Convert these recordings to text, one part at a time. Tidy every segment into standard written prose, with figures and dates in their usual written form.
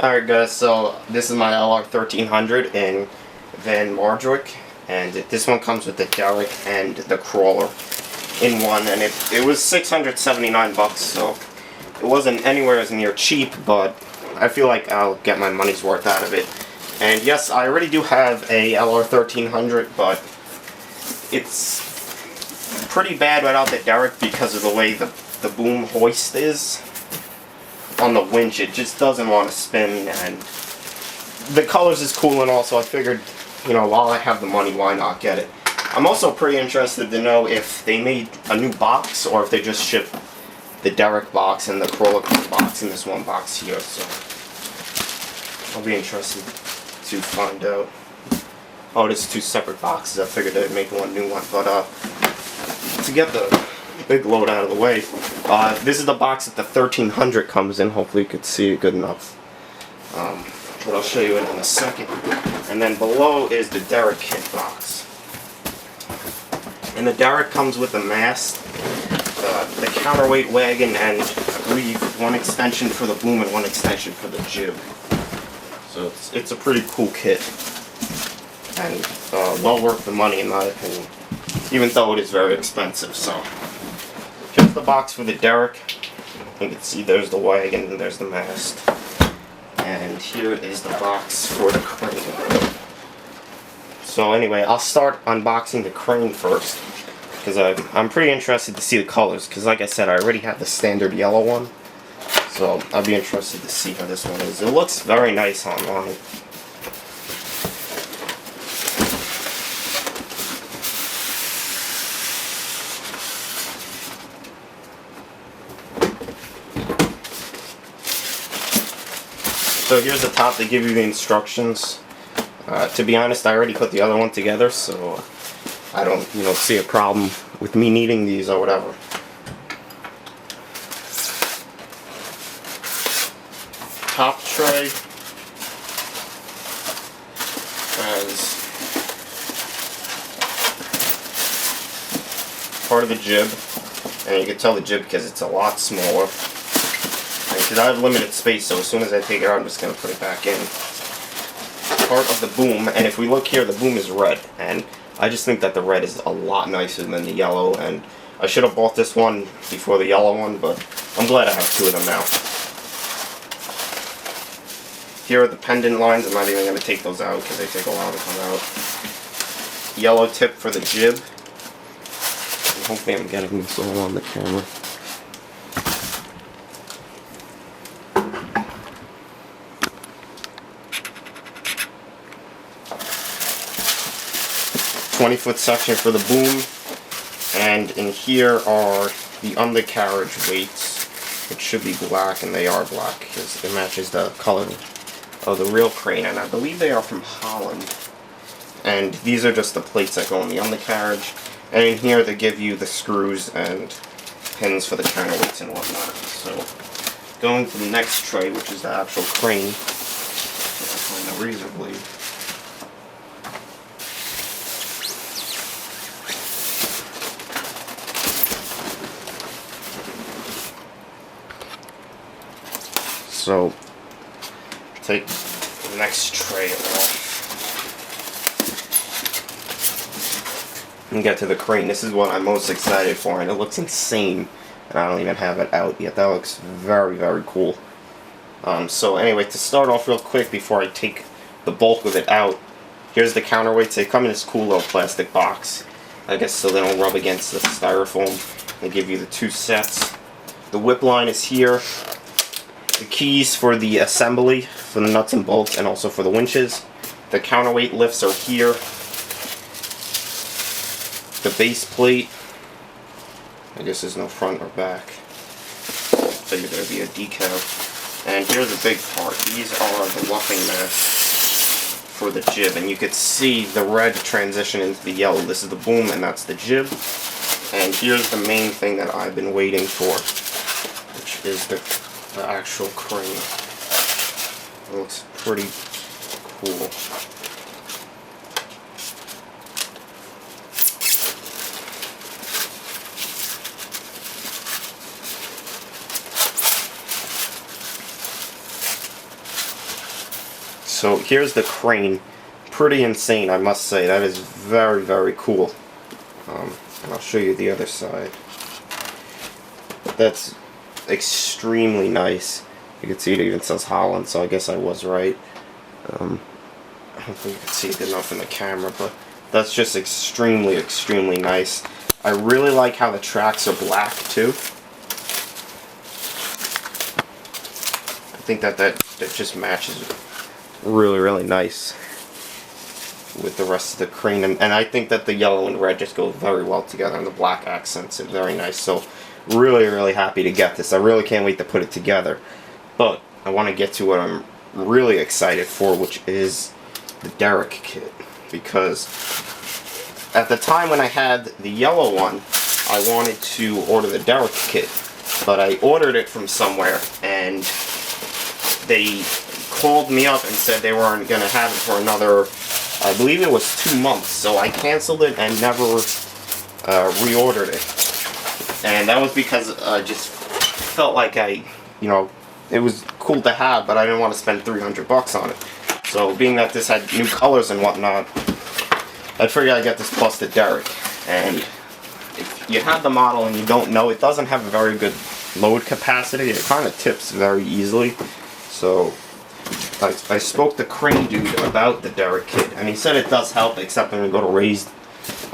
Alright guys, so this is my LR1300 in Van Mardrijk, and this one comes with the derrick and the crawler in one, and it was 679 bucks, so it wasn't anywhere as near cheap, but I feel like I'll get my money's worth out of it. And yes, I already do have a LR1300, but it's pretty bad without the derrick because of the way the boom hoist is on the winch. It just doesn't want to spin, and the colors is cool and all, so I figured, you know, while I have the money, why not get it. I'm also pretty interested to know if they made a new box or if they just shipped the derrick box and the crawler box in this one box here, so I'll be interested to find out. Oh, it is two separate boxes. I figured they'd make one new one, but to get the big load out of the way, this is the box that the 1300 comes in. Hopefully you could see it good enough, but I'll show you it in a second. And then below is the derrick kit box, and the derrick comes with the mast, the counterweight wagon, and I believe one extension for the boom and one extension for the jib. So it's a pretty cool kit, and well worth the money in my opinion, even though it is very expensive. So here's the box for the derrick. You can see there's the wagon and there's the mast. And here is the box for the crane. So anyway, I'll start unboxing the crane first, because I'm pretty interested to see the colors, because like I said, I already have the standard yellow one. So I'll be interested to see how this one is. It looks very nice online. So here's the top. They give you the instructions. To be honest, I already put the other one together, so I don't, see a problem with me needing these or whatever. Top tray has part of the jib, and you can tell the jib because it's a lot smaller. Because I have limited space, so as soon as I take it out, I'm just going to put it back in. Part of the boom, and if we look here, the boom is red, and I just think that the red is a lot nicer than the yellow, and I should have bought this one before the yellow one, but I'm glad I have two of them now. Here are the pendant lines. I'm not even going to take those out because they take a while to come out. Yellow tip for the jib. And hopefully I'm getting this all on the camera. .20-foot section for the boom, and in here are the undercarriage weights, which should be black, and they are black because it matches the color of the real crane, and I believe they are from Holland. And these are just the plates that go in the undercarriage, and in here they give you the screws and pins for the counterweights and whatnot. So going to the next tray, which is the actual crane. I'll find the razor blade. So, take the next tray off and get to the crane. This is what I'm most excited for, and it looks insane, and I don't even have it out yet. That looks very, very cool. So anyway, to start off real quick before I take the bulk of it out, here's the counterweights. They come in this cool little plastic box, I guess so they don't rub against the styrofoam. They give you the two sets. The whip line is here. The keys for the assembly, for the nuts and bolts, and also for the winches. The counterweight lifts are here. The base plate, I guess there's no front or back, so you're going to be a decal. And here's the big part. These are the luffing mats for the jib, and you could see the red transition into the yellow. This is the boom, and that's the jib. And here's the main thing that I've been waiting for, which is the actual crane. It looks pretty cool. So here's the crane. Pretty insane, I must say. That is very, very cool. And I'll show you the other side. That's extremely nice. You can see it even says Holland, so I guess I was right. I don't think you can see it enough in the camera, but that's just extremely, extremely nice. I really like how the tracks are black too. I think that just matches really, really nice with the rest of the crane, and I think that the yellow and red just go very well together, and the black accents it very nice. So really, really happy to get this. I really can't wait to put it together. But I want to get to what I'm really excited for, which is the Derek kit, because at the time when I had the yellow one, I wanted to order the Derek kit, but I ordered it from somewhere and they called me up and said they weren't going to have it for another, I believe it was 2 months, so I canceled it and never reordered it. And that was because I just felt like it was cool to have, but I didn't want to spend $300 on it. So being that this had new colors and whatnot, I figured I'd get this plus the Derek. And if you have the model and you don't know, it doesn't have a very good load capacity. It kind of tips very easily. So I spoke to Crane Dude about the Derek kit, and he said it does help, except when we go to raise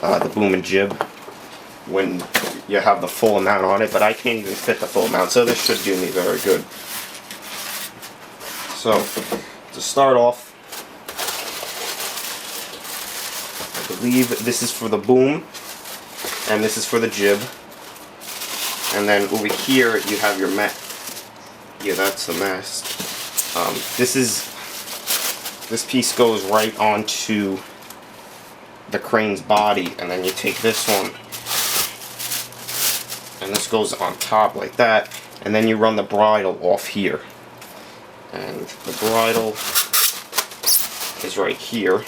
the boom and jib when you have the full amount on it, but I can't even fit the full amount, so this should do me very good. So, to start off, I believe this is for the boom, and this is for the jib, and then over here you have your yeah, that's the mast. This piece goes right onto the crane's body, and then you take this one, and this goes on top like that, and then you run the bridle off here, and the bridle is right here,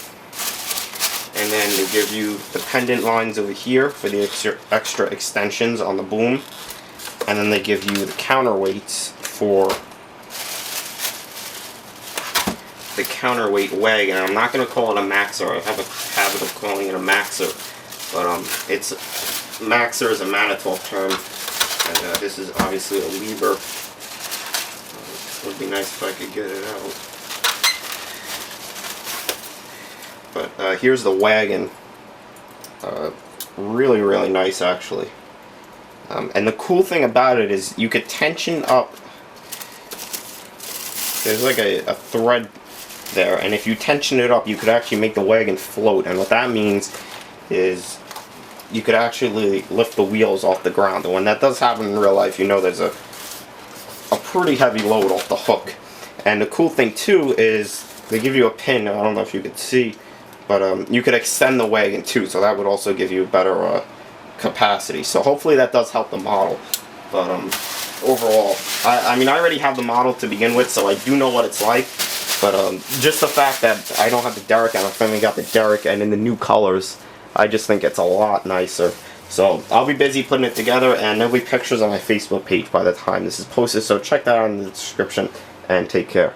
and then they give you the pendant lines over here for the extra extensions on the boom, and then they give you the counterweights for the counterweight wagon. I'm not going to call it a maxer. I have a habit of calling it a maxer, but maxer is a Manitowoc term, and this is obviously a Liebherr. It would be nice if I could get it out. But here's the wagon. Really, really nice actually. And the cool thing about it is you could tension up. There's like a thread there, and if you tension it up, you could actually make the wagon float. And what that means is you could actually lift the wheels off the ground. And when that does happen in real life, you know there's a pretty heavy load off the hook. And the cool thing too is they give you a pin. I don't know if you could see, but you could extend the wagon too, so that would also give you better capacity. So hopefully that does help the model. But overall, I mean, I already have the model to begin with, so I do know what it's like. But just the fact that I don't have the Derek and I finally got the Derek and in the new colors, I just think it's a lot nicer. So I'll be busy putting it together, and there'll be pictures on my Facebook page by the time this is posted, so check that out in the description, and take care.